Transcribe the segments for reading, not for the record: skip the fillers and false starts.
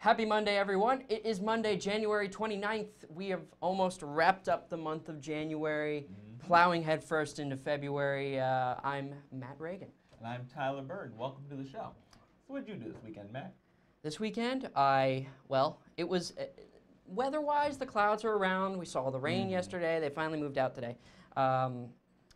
Happy Monday, everyone. It is Monday, January 29th. We have almost wrapped up the month of January, plowing headfirst into February. I'm Matt Reagan. And I'm Tyler Bird. Welcome to the show. So what did you do this weekend, Matt? This weekend, it was, weather-wise, the clouds are around. We saw the rain yesterday. They finally moved out today. I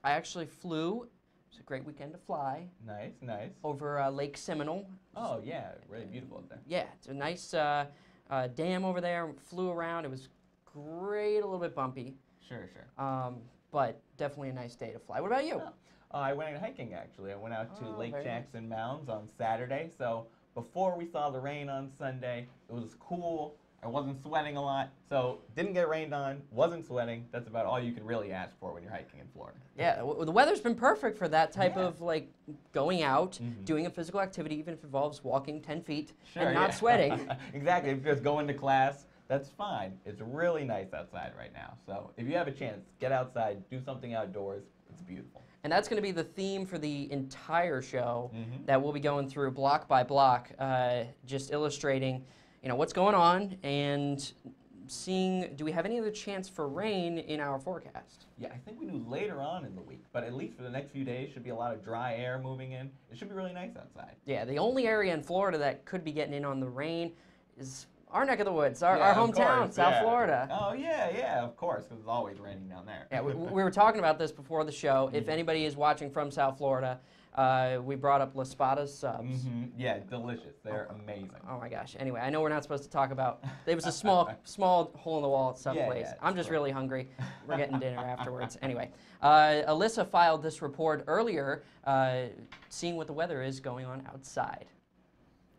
actually flew. It was a great weekend to fly. Nice, nice. Over Lake Seminole. Oh, yeah, really beautiful up there. Yeah, it's a nice dam over there. Flew around. It was great, a little bit bumpy. Sure, sure. But definitely a nice day to fly. What about you? Oh. I went hiking, actually. I went out to Lake very Jackson Mounds on Saturday. So before we saw the rain on Sunday, it was cool. I wasn't sweating a lot, so didn't get rained on, wasn't sweating. That's about all you can really ask for when you're hiking in Florida. Yeah, the weather's been perfect for that type of like going out, doing a physical activity, even if it involves walking 10 feet and not sweating. Exactly, if you're just going to class, that's fine. It's really nice outside right now. So if you have a chance, get outside, do something outdoors. It's beautiful. And that's going to be the theme for the entire show that we'll be going through block by block, just illustrating what's going on and seeing, do we have any other chance for rain in our forecast? Yeah, I think we do later on in the week, but at least for the next few days, should be a lot of dry air moving in. It should be really nice outside. Yeah, the only area in Florida that could be getting in on the rain is our neck of the woods, our hometown, South Florida. Oh, yeah, of course, because it's always raining down there. Yeah, we were talking about this before the show. If anybody is watching from South Florida, we brought up La Spada's subs. Yeah, delicious. They're amazing. Oh my gosh. Anyway, I know we're not supposed to talk about. There was a small hole in the wall at some place. Yeah, I'm just really hungry. We're getting dinner afterwards. Anyway, Alyssa filed this report earlier, seeing what the weather is going on outside.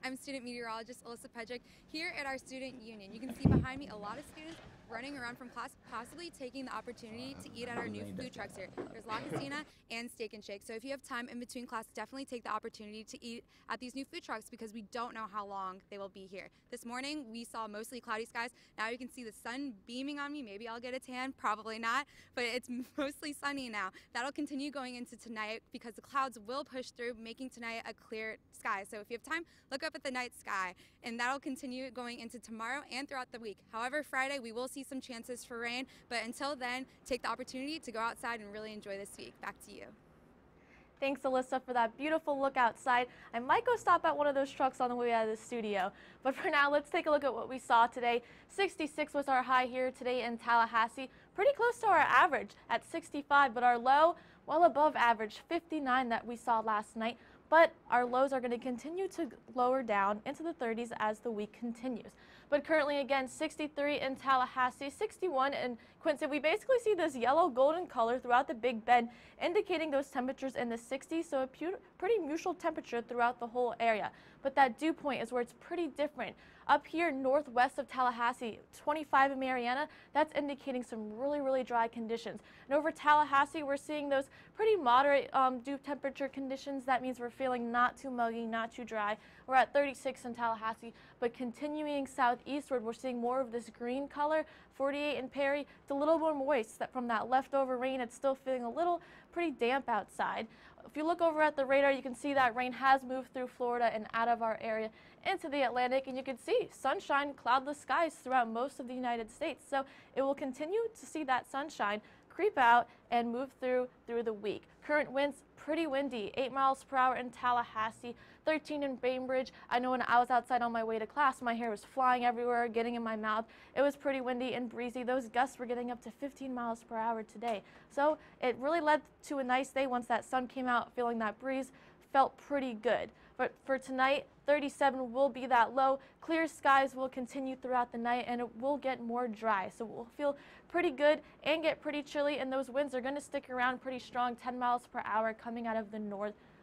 I'm student meteorologist Alyssa Pedrick here at our student union. You can see behind me a lot of students running around from class, possibly taking the opportunity to eat at our new food trucks here. There's La Cocina and Steak and Shake. So if you have time in between class, definitely take the opportunity to eat at these new food trucks because we don't know how long they will be here. This morning, we saw mostly cloudy skies. Now you can see the sun beaming on me. Maybe I'll get a tan, probably not, but it's mostly sunny now. That'll continue going into tonight because the clouds will push through, making tonight a clear sky. So if you have time, look up at the night sky, and that'll continue going into tomorrow and throughout the week. However, Friday, we will see some chances for rain, but until then, take the opportunity to go outside and really enjoy this week. Back to you. Thanks, Alyssa, for that beautiful look outside. I might go stop at one of those trucks on the way out of the studio. But for now, let's take a look at what we saw today. 66 was our high here today in Tallahassee. Pretty close to our average at 65, but our low, well above average, 59 that we saw last night. But our lows are going to continue to lower down into the 30s as the week continues. But currently, again, 63 in Tallahassee, 61 in Quincy. We basically see this yellow golden color throughout the Big Bend, indicating those temperatures in the 60s, so a pretty neutral temperature throughout the whole area. But that dew point is where it's pretty different. Up here northwest of Tallahassee, 25 in Mariana, that's indicating some really dry conditions. And over Tallahassee, we're seeing those pretty moderate dew temperature conditions. That means we're feeling not too muggy, not too dry. We're at 36 in Tallahassee, but continuing southeastward, we're seeing more of this green color. 48 in Perry, it's a little more moist. That from that leftover rain, it's still feeling a little pretty damp outside. If you look over at the radar, you can see that rain has moved through Florida and out of our area into the Atlantic, and you can see sunshine, cloudless skies throughout most of the United States. So it will continue to see that sunshine creep out and move through the week. Current winds, pretty windy, 8 miles per hour in Tallahassee, 13 in Bainbridge. I know when I was outside on my way to class, my hair was flying everywhere, getting in my mouth. It was pretty windy and breezy. Those gusts were getting up to 15 miles per hour today. So it really led to a nice day once that sun came out, feeling that breeze. Felt pretty good. But for tonight, 37 will be that low. Clear skies will continue throughout the night, and it will get more dry. So we'll feel pretty good and get pretty chilly, and those winds are going to stick around pretty strong, 10 miles per hour coming out of the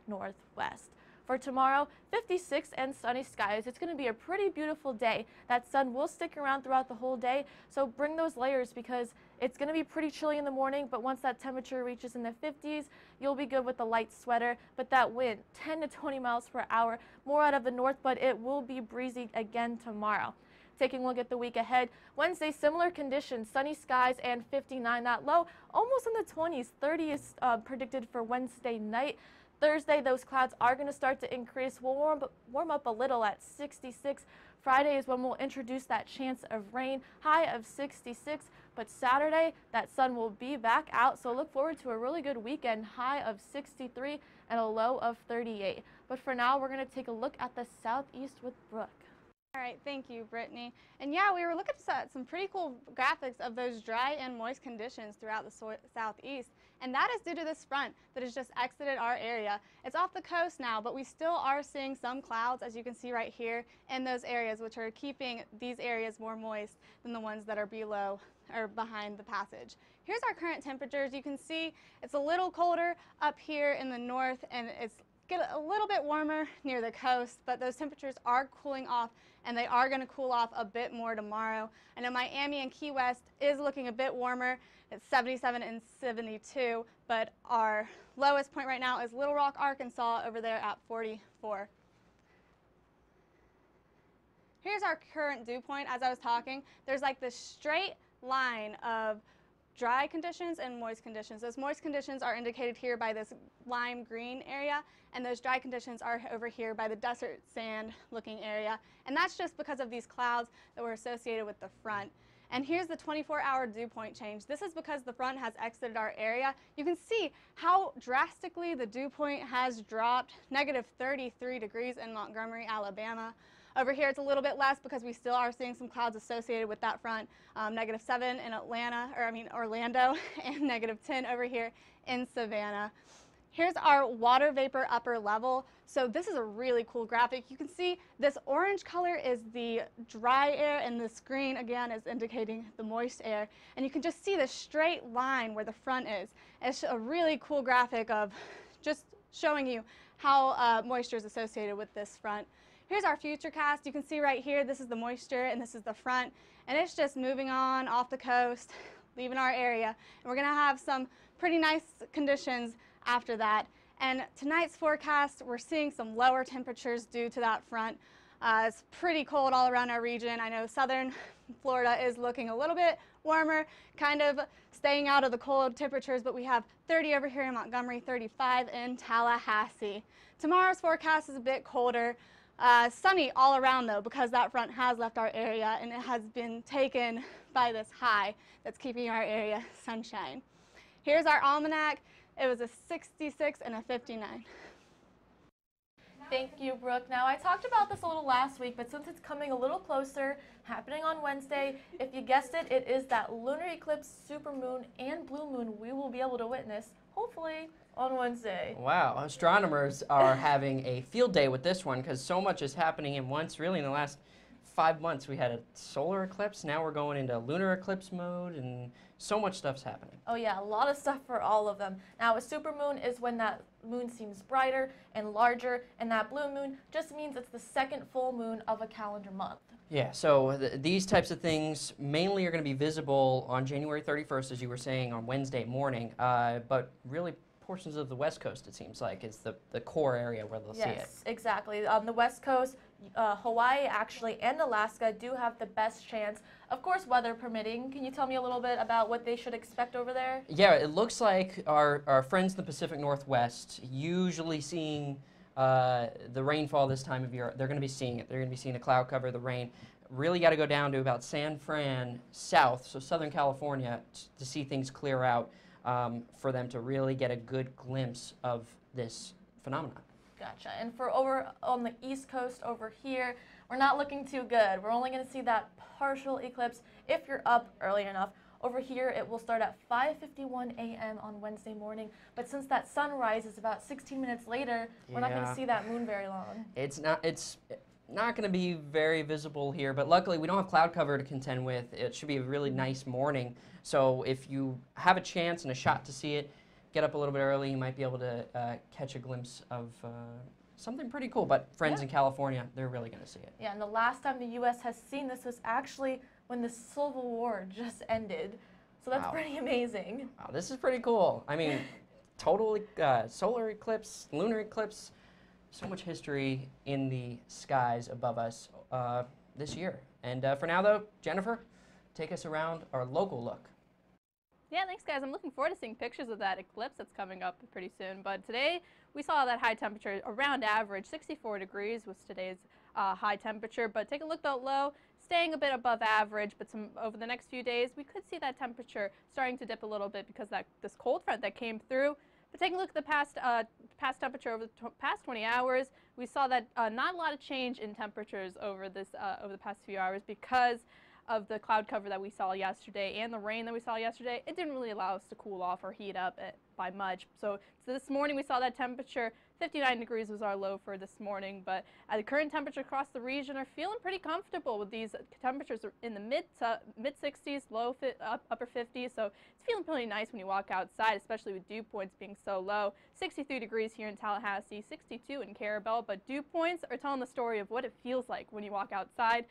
northwest. For tomorrow, 56 and sunny skies. It's going to be a pretty beautiful day. That sun will stick around throughout the whole day, so bring those layers because it's going to be pretty chilly in the morning, but once that temperature reaches in the 50s, you'll be good with a light sweater. But that wind, 10 to 20 miles per hour, more out of the north, but it will be breezy again tomorrow. Taking a look at the week ahead, Wednesday, similar conditions, sunny skies and 59. That low, almost in the 20s. 30 is predicted for Wednesday night. Thursday, those clouds are going to start to increase. We'll warm up a little at 66. Friday is when we'll introduce that chance of rain, high of 66. But Saturday, that sun will be back out, so look forward to a really good weekend, high of 63 and a low of 38. But for now, we're going to take a look at the southeast with Brooke. All right, thank you, Brittany. And yeah, we were looking at some pretty cool graphics of those dry and moist conditions throughout the southeast. And that is due to this front that has just exited our area. It's off the coast now, but we still are seeing some clouds, as you can see right here, in those areas, which are keeping these areas more moist than the ones that are below or behind the passage. Here's our current temperatures. You can see it's a little colder up here in the north, and it's get a little bit warmer near the coast, but those temperatures are cooling off, and they are going to cool off a bit more tomorrow. I know Miami and Key West is looking a bit warmer. It's 77 and 72, but our lowest point right now is Little Rock, Arkansas, over there at 44. Here's our current dew point. As I was talking, there's like this straight line of dry conditions and moist conditions. Those moist conditions are indicated here by this lime green area, and those dry conditions are over here by the desert sand looking area. And that's just because of these clouds that were associated with the front. And here's the 24-hour dew point change. This is because the front has exited our area. You can see how drastically the dew point has dropped, negative 33 degrees in Montgomery, Alabama. Over here it's a little bit less because we still are seeing some clouds associated with that front, negative 7 in Orlando, and negative 10 over here in Savannah. Here's our water vapor upper level. So this is a really cool graphic. You can see this orange color is the dry air, and this green again is indicating the moist air. And you can just see the straight line where the front is. It's a really cool graphic of just showing you how moisture is associated with this front. Here's our futurecast. You can see right here, this is the moisture and this is the front, and it's just moving on off the coast, leaving our area. And we're going to have some pretty nice conditions after that. And tonight's forecast, we're seeing some lower temperatures due to that front. It's pretty cold all around our region. I know southern Florida is looking a little bit warmer, kind of staying out of the cold temperatures, but we have 30 over here in Montgomery, 35 in Tallahassee. Tomorrow's forecast is a bit colder. Sunny all around though, because that front has left our area and it has been taken by this high that's keeping our area sunshine. Here's our almanac. It was a 66 and a 59. Thank you, Brooke. Now, I talked about this a little last week, but since it's coming a little closer, happening on Wednesday, if you guessed it, it is that lunar eclipse, supermoon, and blue moon we will be able to witness, hopefully, on Wednesday. Wow, astronomers are having a field day with this one because so much is happening in once. Really, in the last 5 months, we had a solar eclipse. Now we're going into lunar eclipse mode, and so much stuff's happening. Oh yeah, a lot of stuff for all of them. Now, a supermoon is when that moon seems brighter and larger, and that blue moon just means it's the second full moon of a calendar month. Yeah, so these types of things mainly are going to be visible on January 31st, as you were saying, on Wednesday morning, but really portions of the West Coast, it seems like, is the core area where they'll see it. Yes, exactly. On the West Coast, Hawaii actually and Alaska do have the best chance, of course, weather permitting. Can you tell me a little bit about what they should expect over there? Yeah, it looks like our friends in the Pacific Northwest, usually seeing the rainfall this time of year, they're going to be seeing it. They're going to be seeing the cloud cover, the rain. Really got to go down to about San Fran south, so Southern California, to see things clear out for them to really get a good glimpse of this phenomenon. Gotcha. And for over on the East Coast over here, we're not looking too good. We're only going to see that partial eclipse if you're up early enough. Over here, it will start at 5:51 a.m. on Wednesday morning. But since that sunrise is about 16 minutes later, we're not going to see that moon very long. It's not going to be very visible here, but luckily we don't have cloud cover to contend with. It should be a really nice morning. So if you have a chance and a shot to see it, get up a little bit early. You might be able to catch a glimpse of something pretty cool. But friends in California, they're really going to see it. Yeah, and the last time the U.S. has seen this was actually when the Civil War just ended. So that's pretty amazing. Wow, this is pretty cool. I mean, total solar eclipse, lunar eclipse, so much history in the skies above us this year. And for now, though, Jennifer, take us around our local look. Yeah, thanks guys. I'm looking forward to seeing pictures of that eclipse that's coming up pretty soon. But today we saw that high temperature around average. 64 degrees was today's high temperature, but take a look at the low, staying a bit above average, but over the next few days, we could see that temperature starting to dip a little bit because this cold front that came through. But taking a look at the past temperature over the past 20 hours, we saw that not a lot of change in temperatures over the past few hours because of the cloud cover that we saw yesterday and the rain that we saw yesterday. It didn't really allow us to cool off or heat up by much. So this morning we saw that temperature, 59 degrees was our low for this morning, but the current temperature across the region are feeling pretty comfortable with these temperatures in the mid 60s, upper 50s, so it's feeling pretty nice when you walk outside, especially with dew points being so low. 63 degrees here in Tallahassee, 62 in Carabel, but dew points are telling the story of what it feels like when you walk outside.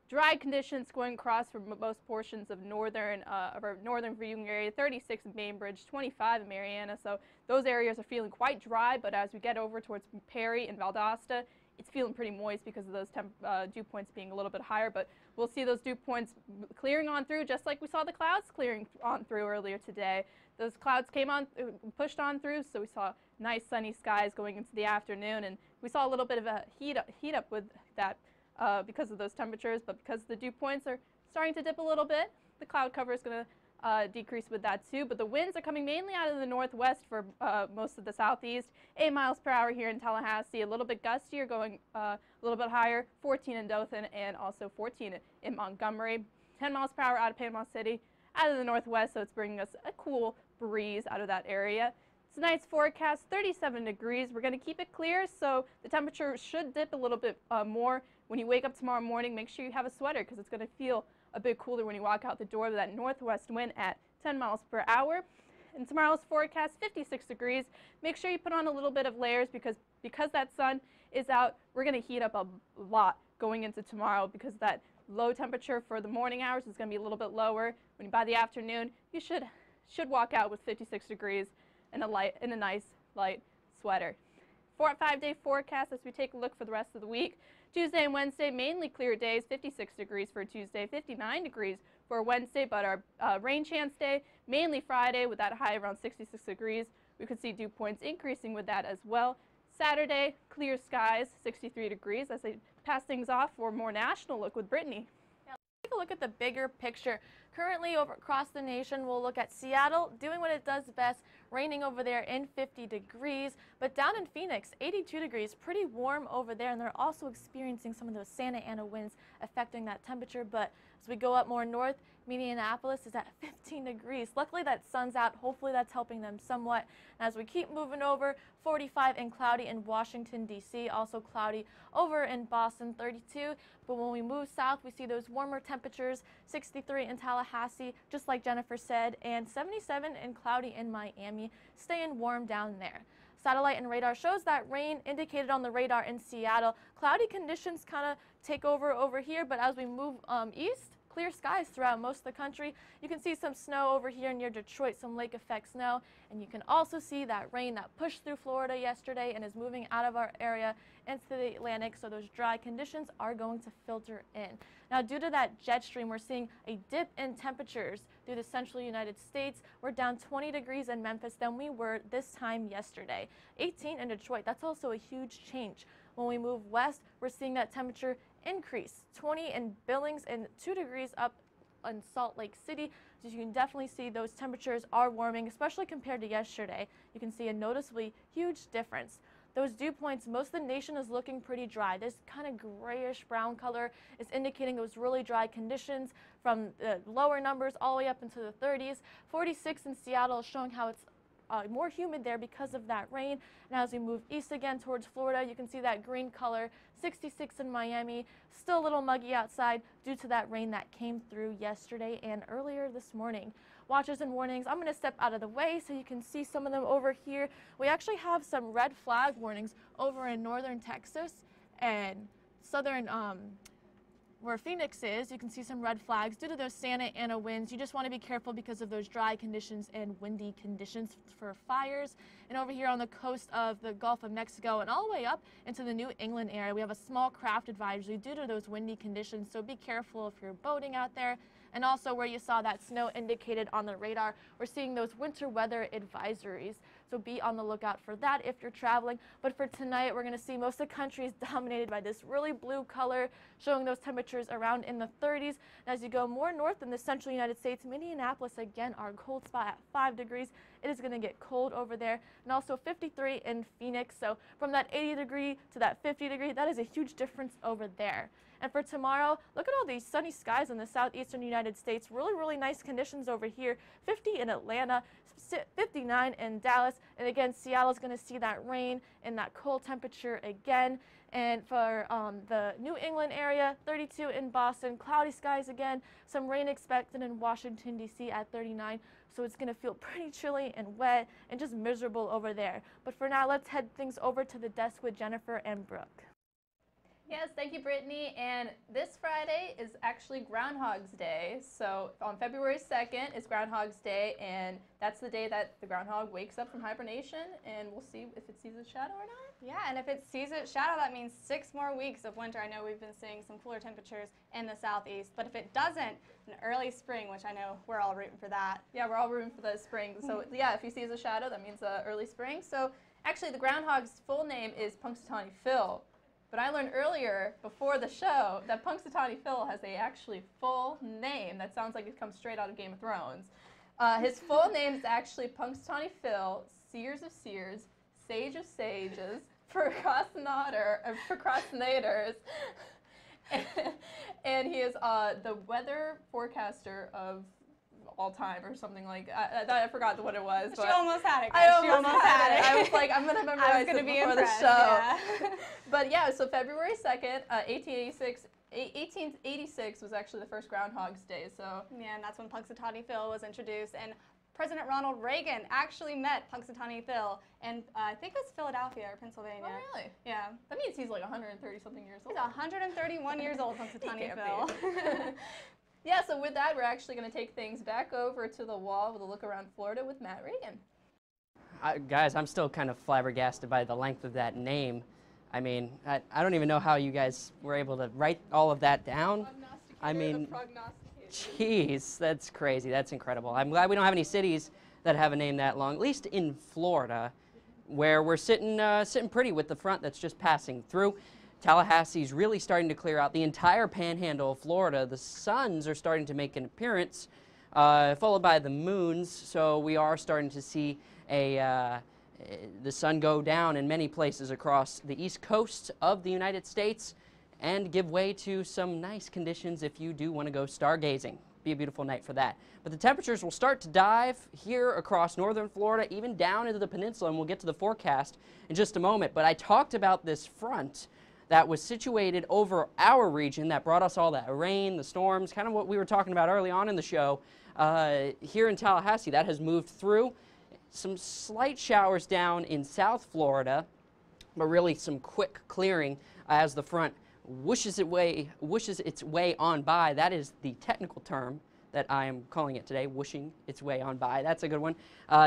Dry conditions going across for most portions of our northern viewing area, 36 in Bainbridge, 25 in Mariana. So those areas are feeling quite dry, but as we get over towards Perry and Valdosta, it's feeling pretty moist because of those dew points being a little bit higher. But we'll see those dew points clearing on through, just like we saw the clouds clearing on through earlier today. Those clouds pushed on through, so we saw nice sunny skies going into the afternoon, and we saw a little bit of a heat up with that. Because of those temperatures, but because the dew points are starting to dip a little bit, the cloud cover is going to decrease with that too. But the winds are coming mainly out of the northwest for most of the southeast. 8 miles per hour here in Tallahassee, a little bit gustier, going a little bit higher, 14 in Dothan and also 14 in Montgomery. 10 miles per hour out of Panama City, out of the northwest, so it's bringing us a cool breeze out of that area. Tonight's forecast, 37 degrees. We're going to keep it clear, so the temperature should dip a little bit more. When you wake up tomorrow morning, make sure you have a sweater because it's going to feel a bit cooler when you walk out the door with that northwest wind at 10 miles per hour. And tomorrow's forecast, 56 degrees. Make sure you put on a little bit of layers because that sun is out. We're going to heat up a lot going into tomorrow because that low temperature for the morning hours is going to be a little bit lower. By the afternoon, you should walk out with 56 degrees and a nice light sweater. 4 or 5 day forecast as we take a look for the rest of the week. Tuesday and Wednesday, mainly clear days, 56 degrees for Tuesday, 59 degrees for Wednesday, but our rain chance day, mainly Friday with that high around 66 degrees. We could see dew points increasing with that as well. Saturday, clear skies, 63 degrees as I pass things off for a more national look with Brittany. Take a look at the bigger picture. Currently over across the nation, we'll look at Seattle doing what it does best, raining over there in 50 degrees. But down in Phoenix, 82 degrees, pretty warm over there, and they're also experiencing some of those Santa Ana winds affecting that temperature. But as we go up more north, Minneapolis is at 15 degrees. Luckily that sun's out. Hopefully that's helping them somewhat. And as we keep moving over, 45 and cloudy in Washington, D.C., also cloudy over in Boston, 32. But when we move south, we see those warmer temperatures, 63 in Tallahassee, just like Jennifer said, and 77 and cloudy in Miami, staying warm down there. Satellite and radar shows that rain indicated on the radar in Seattle. Cloudy conditions kind of take over here, but as we move east, clear skies throughout most of the country. You can see some snow over here near Detroit, some lake effect snow, and you can also see that rain that pushed through Florida yesterday and is moving out of our area into the Atlantic, so those dry conditions are going to filter in. Now, due to that jet stream, we're seeing a dip in temperatures through the central United States. We're down 20 degrees in Memphis than we were this time yesterday. 18 in Detroit, that's also a huge change. When we move west, we're seeing that temperature increase, 20 in Billings and 2 degrees up in Salt Lake City. So you can definitely see those temperatures are warming, especially compared to yesterday. You can see a noticeably huge difference. Those dew points, most of the nation is looking pretty dry. This kind of grayish brown color is indicating those really dry conditions from the lower numbers all the way up into the 30s. 46 in Seattle is showing how it's more humid there because of that rain. And as we move east again towards Florida, you can see that green color. 66 in Miami, still a little muggy outside due to that rain that came through yesterday and earlier this morning. Watches and warnings, I'm going to step out of the way so you can see some of them over here. We actually have some red flag warnings over in northern Texas and southern where Phoenix is. You can see some red flags due to those Santa Ana winds. You just want to be careful because of those dry conditions and windy conditions for fires. And over here on the coast of the Gulf of Mexico and all the way up into the New England area, we have a small craft advisory due to those windy conditions. So be careful if you're boating out there. And also where you saw that snow indicated on the radar, we're seeing those winter weather advisories. so be on the lookout for that if you're traveling. But for tonight, we're going to see most of the country is dominated by this really blue color, showing those temperatures around in the 30s. And as you go more north in the central United States, Minneapolis, again, our cold spot at 5 degrees. It is going to get cold over there, and also 53 in Phoenix. So from that 80 degree to that 50 degree, that is a huge difference over there. And for tomorrow, look at all these sunny skies in the southeastern United States. Really nice conditions over here. 50 in Atlanta, 59 in Dallas. And again, Seattle's going to see that rain and that cold temperature again. And for the New England area, 32 in Boston, cloudy skies again. Some rain expected in Washington, D.C. at 39. So it's going to feel pretty chilly and wet and just miserable over there. But for now, let's head things over to the desk with Jennifer and Brooke. Yes, thank you, Brittany. And this Friday is actually Groundhog's Day. So on February 2nd is Groundhog's Day, and that's the day that the groundhog wakes up from hibernation, and we'll see if it sees its shadow or not. Yeah, and if it sees its shadow, that means 6 more weeks of winter. I know we've been seeing some cooler temperatures in the southeast, but if it doesn't, an early spring, which I know we're all rooting for that. Yeah, we're all rooting for the spring. So yeah, if he sees a shadow, that means early spring. So actually, the groundhog's full name is Punxsutawney Phil. But I learned earlier, before the show, that Punxsutawney Phil has a actually full name that sounds like it comes straight out of Game of Thrones. His full name is actually Punxsutawney Phil, Seers of Seers, Sage of Sages, Procrastinators, and he is the weather forecaster of all time or something like I forgot what it was. She almost had it. I almost had it. I was like, I'm going to memorize it before the show. Yeah. But yeah, so February 2nd, 1886 was actually the first Groundhog's Day. So yeah, and that's when Punxsutawney Phil was introduced. And President Ronald Reagan actually met Punxsutawney Phil in, I think it was Philadelphia or Pennsylvania. Oh, really? Yeah. That means he's like 130-something years old. He's 131 years old, Punxsutawney Phil. Yeah, so with that, we're actually going to take things back over to the wall with a look around Florida with Matt Reagan. Guys, I'm still kind of flabbergasted by the length of that name. I mean, I don't even know how you guys were able to write all of that down. I mean, jeez, that's crazy. That's incredible. I'm glad we don't have any cities that have a name that long, at least in Florida, where we're sitting pretty with the front that's just passing through. Tallahassee's really starting to clear out the entire panhandle of Florida. The suns are starting to make an appearance, followed by the moons. So we are starting to see the sun go down in many places across the east coast of the United States and give way to some nice conditions if you do want to go stargazing. Be a beautiful night for that. But the temperatures will start to dive here across northern Florida, even down into the peninsula, and we'll get to the forecast in just a moment. But I talked about this front that was situated over our region that brought us all that rain, the storms, kind of what we were talking about early on in the show here in Tallahassee. That has moved through. Some slight showers down in South Florida, but really some quick clearing as the front whooshes its way on by. That is the technical term that I am calling it today, whooshing its way on by. That's a good one.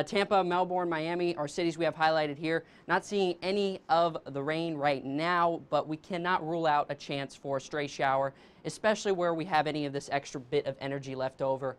Tampa, Melbourne, Miami are cities we have highlighted here. Not seeing any of the rain right now, but we cannot rule out a chance for a stray shower, especially where we have any of this extra bit of energy left over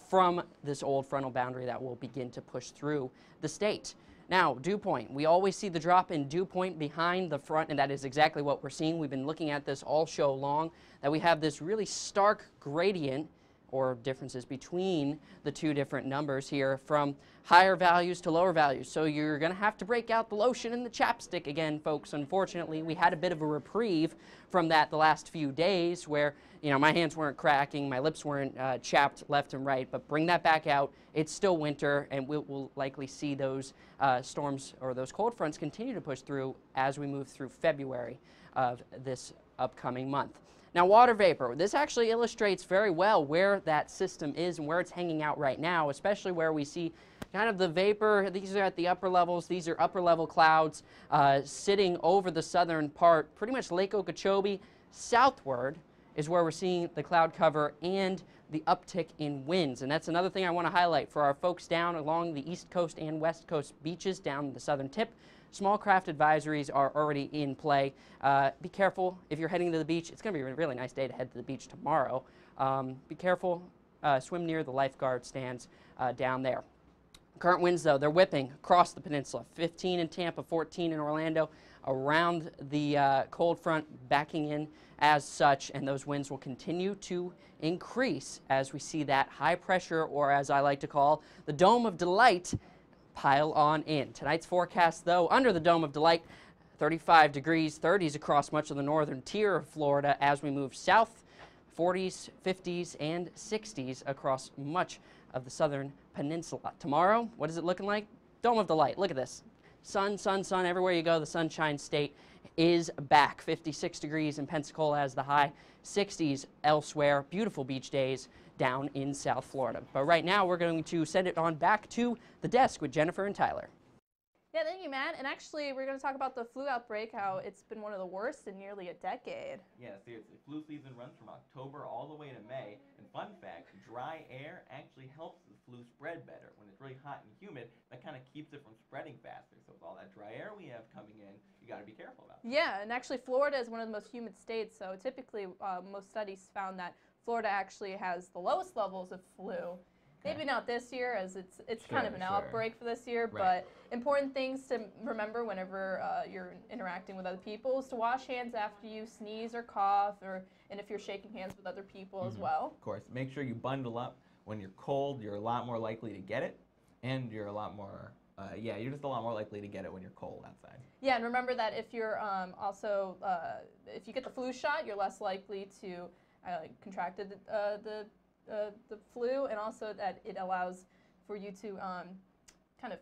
from this old frontal boundary that will begin to push through the state. Now, dew point. We always see the drop in dew point behind the front, and that is exactly what we're seeing. We've been looking at this all show long, that we have this really stark gradient or differences between the two different numbers here from higher values to lower values. So you're going to have to break out the lotion and the chapstick again, folks. Unfortunately, we had a bit of a reprieve from that the last few days where, you know, my hands weren't cracking, my lips weren't chapped left and right, but bring that back out. It's still winter, and we'll likely see those storms or those cold fronts continue to push through as we move through February of this upcoming month. Now, water vapor. This actually illustrates very well where that system is and where it's hanging out right now, especially where we see kind of the vapor. These are at the upper levels. These are upper level clouds sitting over the southern part, pretty much Lake Okeechobee. Southward is where we're seeing the cloud cover and the uptick in winds. And that's another thing I want to highlight for our folks down along the east coast and west coast beaches down the southern tip. Small craft advisories are already in play. Be careful if you're heading to the beach. It's going to be a really nice day to head to the beach tomorrow. Be careful. Swim near the lifeguard stands down there. Current winds, though, they're whipping across the peninsula. 15 in Tampa, 14 in Orlando, around the cold front backing in as such, and those winds will continue to increase as we see that high pressure, or as I like to call, the Dome of Delight, pile on in. Tonight's forecast, though, under the Dome of Delight, 35 degrees, 30s across much of the northern tier of Florida as we move south, 40s, 50s, and 60s across much of the southern peninsula. Tomorrow, what is it looking like? Dome of Delight. Look at this. Sun, sun, sun. Everywhere you go, the Sunshine State is back. 56 degrees in Pensacola as the high, 60s elsewhere. Beautiful beach days down in South Florida. But right now, we're going to send it on back to the desk with Jennifer and Tyler. Yeah, thank you, Matt. And actually, we're going to talk about the flu outbreak, how it's been one of the worst in nearly a decade. Yeah, seriously. Flu season runs from October all the way to May. And fun fact, dry air actually helps the flu spread better. When it's really hot and humid, that kind of keeps it from spreading faster. So with all that dry air we have coming in, you got to be careful about it. Yeah, and actually, Florida is one of the most humid states. So typically, most studies found that Florida actually has the lowest levels of flu. Maybe not this year, as it's kind of an outbreak for this year, but important things to remember whenever you're interacting with other people is to wash hands after you sneeze or cough, and if you're shaking hands with other people as well. Of course, make sure you bundle up. When you're cold, you're a lot more likely to get it, and you're a lot more, you're just a lot more likely to get it when you're cold outside. Yeah, and remember that if you're also, if you get the flu shot, you're less likely to contract the flu, and also that it allows for you to kind of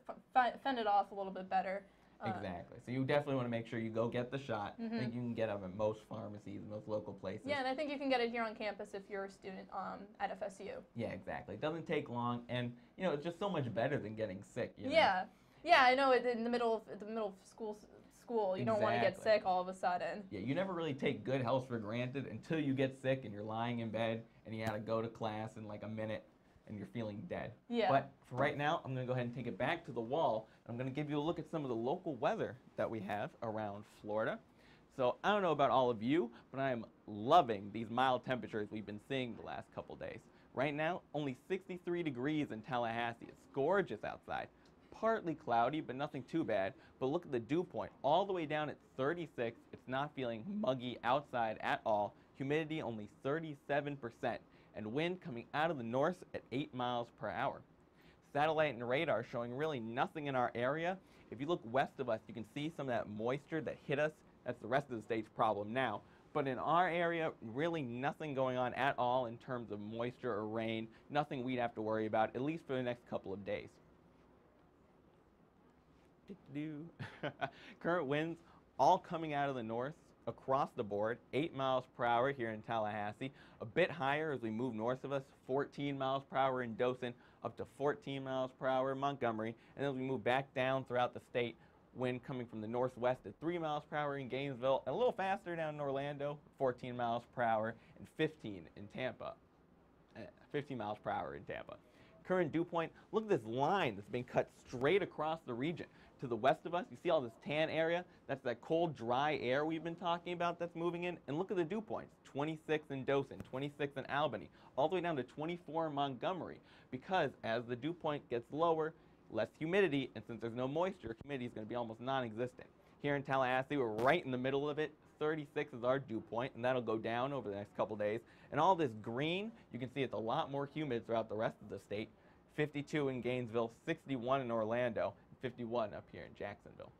fend it off a little bit better. Exactly. So you definitely want to make sure you go get the shot. I think you can get them at most pharmacies, most local places. Yeah, and I think you can get it here on campus if you're a student at FSU. Yeah, exactly. It doesn't take long, and it's just so much better than getting sick. Yeah, I know. In the middle of school, you don't want to get sick all of a sudden. Yeah, you never really take good health for granted until you get sick and you're lying in bed and you got to go to class in like a minute and you're feeling dead. Yeah. But for right now, I'm going to go ahead and take it back to the wall. I'm going to give you a look at some of the local weather that we have around Florida. So I don't know about all of you, but I am loving these mild temperatures we've been seeing the last couple days. Right now, only 63 degrees in Tallahassee. It's gorgeous outside. Partly cloudy, but nothing too bad. But look at the dew point, all the way down at 36. It's not feeling muggy outside at all. Humidity only 37%, and wind coming out of the north at 8 miles per hour. Satellite and radar showing really nothing in our area. If you look west of us, you can see some of that moisture that hit us. That's the rest of the state's problem now. But in our area, really nothing going on at all in terms of moisture or rain. Nothing we'd have to worry about, at least for the next couple of days. Current winds all coming out of the north across the board, 8 miles per hour here in Tallahassee, a bit higher as we move north of us, 14 miles per hour in Dothan, up to 14 miles per hour in Montgomery, and then as we move back down throughout the state, wind coming from the northwest at 3 miles per hour in Gainesville, and a little faster down in Orlando, 14 miles per hour, and 15 in Tampa, 15 miles per hour in Tampa. Current dew point, look at this line that's being cut straight across the region. To the west of us, you see all this tan area? That's that cold, dry air we've been talking about that's moving in. And look at the dew points, 26 in Dothan, 26 in Albany, all the way down to 24 in Montgomery. Because as the dew point gets lower, less humidity, and since there's no moisture, humidity is going to be almost non-existent. Here in Tallahassee, we're right in the middle of it. 36 is our dew point, and that'll go down over the next couple days. And all this green, you can see it's a lot more humid throughout the rest of the state. 52 in Gainesville, 61 in Orlando, 51 up here in Jacksonville.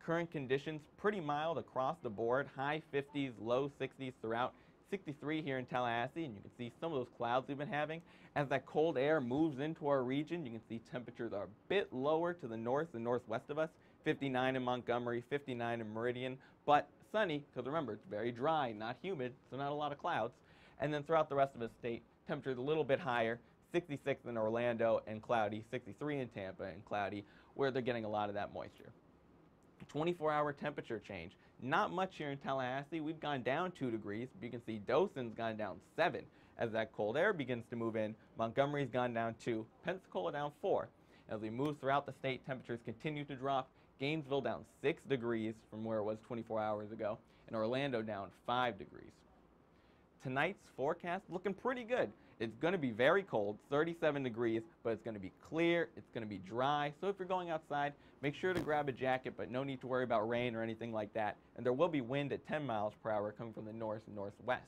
Current conditions pretty mild across the board, high 50s, low 60s throughout. 63 here in Tallahassee, and you can see some of those clouds we've been having. As that cold air moves into our region, you can see temperatures are a bit lower to the north and northwest of us. 59 in Montgomery, 59 in Meridian, but sunny, because remember, it's very dry, not humid, so not a lot of clouds. And then throughout the rest of the state, temperatures a little bit higher. 66 in Orlando and cloudy, 63 in Tampa and cloudy, where they're getting a lot of that moisture. 24-hour temperature change. Not much here in Tallahassee. We've gone down 2 degrees. You can see Dothan's gone down 7 as that cold air begins to move in. Montgomery's gone down 2. Pensacola down 4. As we move throughout the state, temperatures continue to drop. Gainesville down 6 degrees from where it was 24 hours ago. And Orlando down 5 degrees. tonight's forecast looking pretty good. It's going to be very cold, 37 degrees, but it's going to be clear, it's going to be dry. So if you're going outside, make sure to grab a jacket, but no need to worry about rain or anything like that. And there will be wind at 10 miles per hour coming from the north and northwest.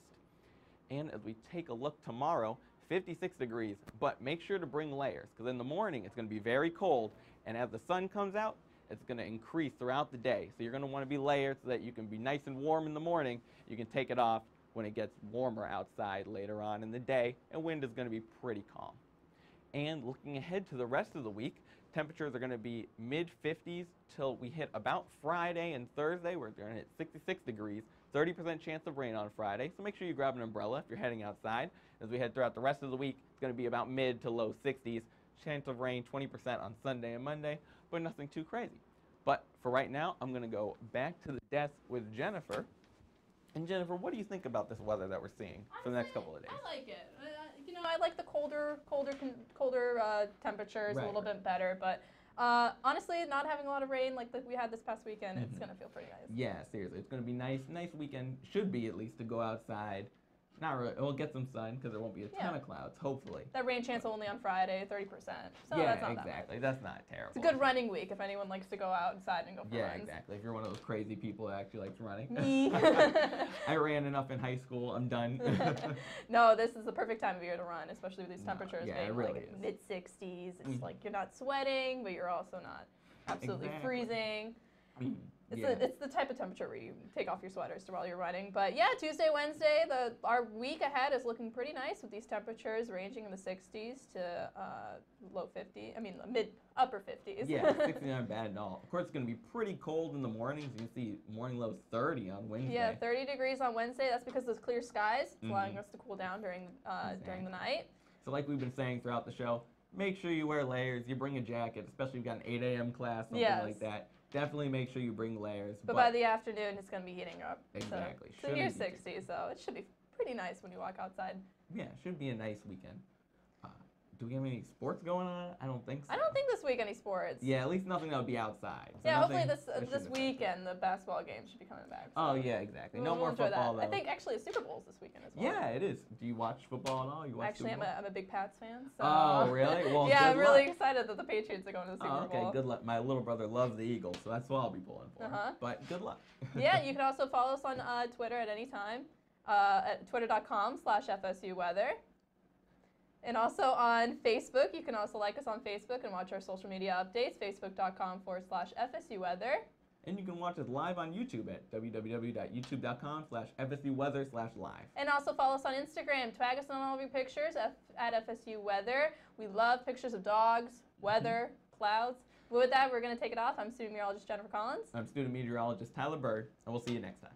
And as we take a look tomorrow, 56 degrees, but make sure to bring layers, because in the morning it's going to be very cold, and as the sun comes out, it's going to increase throughout the day. So you're going to want to be layered so that you can be nice and warm in the morning. You can take it off when it gets warmer outside later on in the day, and wind is going to be pretty calm. And looking ahead to the rest of the week, temperatures are going to be mid-50s till we hit about Friday and Thursday. We're going to hit 66 degrees, 30% chance of rain on Friday, so make sure you grab an umbrella if you're heading outside. As we head throughout the rest of the week, it's going to be about mid to low 60s, chance of rain 20% on Sunday and Monday, but nothing too crazy. But for right now, I'm going to go back to the desk with Jennifer. And Jennifer, what do you think about this weather that we're seeing for the next couple of days? I like it. You know, I like the colder temperatures, Right, a little right. bit better. But honestly, not having a lot of rain like we had this past weekend, it's going to feel pretty nice. Yeah, seriously, it's going to be nice weekend, should be at least, to go outside. Not really, we'll get some sun because there won't be a ton of clouds, hopefully. That rain chance only on Friday, 30%. So Yeah, that's not exactly. that much. That's not terrible. It's a good running week if anyone likes to go outside and go for Yeah, runs. exactly. If you're one of those crazy people that actually likes running. Me. I ran enough in high school. I'm done. No, this is the perfect time of year to run, especially with these temperatures yeah, being it really like is. mid-60s. It's like you're not sweating, but you're also not absolutely Exactly. freezing. It's, Yeah. it's the type of temperature where you take off your sweaters while you're running. But yeah, Tuesday, Wednesday, our week ahead is looking pretty nice with these temperatures ranging in the 60s to low 50s. I mean, upper 50s. Yeah, 60 not bad at all. Of course, it's going to be pretty cold in the mornings. You can see morning lows 30 on Wednesday. Yeah, 30 degrees on Wednesday. That's because of those clear skies. It's allowing us to cool down during the night. So like we've been saying throughout the show, make sure you wear layers. You bring a jacket, especially if you've got an 8 a.m. class, something like that. Definitely make sure you bring layers. But by the afternoon, it's going to be heating up. Exactly. So near 60, so it should be pretty nice when you walk outside. Yeah, it should be a nice weekend. Do we have any sports going on? I don't think so. I don't think this week any sports. Yeah, at least nothing that would be outside. So yeah, hopefully nothing this weekend the basketball game should be coming back. So oh yeah, exactly. No we'll more enjoy football that. though. I think actually the Super Bowl's this weekend as well. Yeah, it is. Do you watch football at all? You watch Actually, Super Bowl? I'm a big Pats fan. So. Oh, really? Well, yeah, I'm good really luck. excited that the Patriots are going to the Super Bowl. Okay, good luck. My little brother loves the Eagles, so that's what I'll be pulling for. But good luck. Yeah, you can also follow us on Twitter at any time at twitter.com/FSU weather. And also on Facebook, you can also like us on Facebook and watch our social media updates, facebook.com/FSU weather. And you can watch us live on YouTube at www.youtube.com/FSUweather/live. And also follow us on Instagram. Tag us on all of your pictures at FSU Weather. We love pictures of dogs, weather, clouds. But with that, we're going to take it off. I'm student meteorologist Jennifer Collins. I'm student meteorologist Tyler Bird, and we'll see you next time.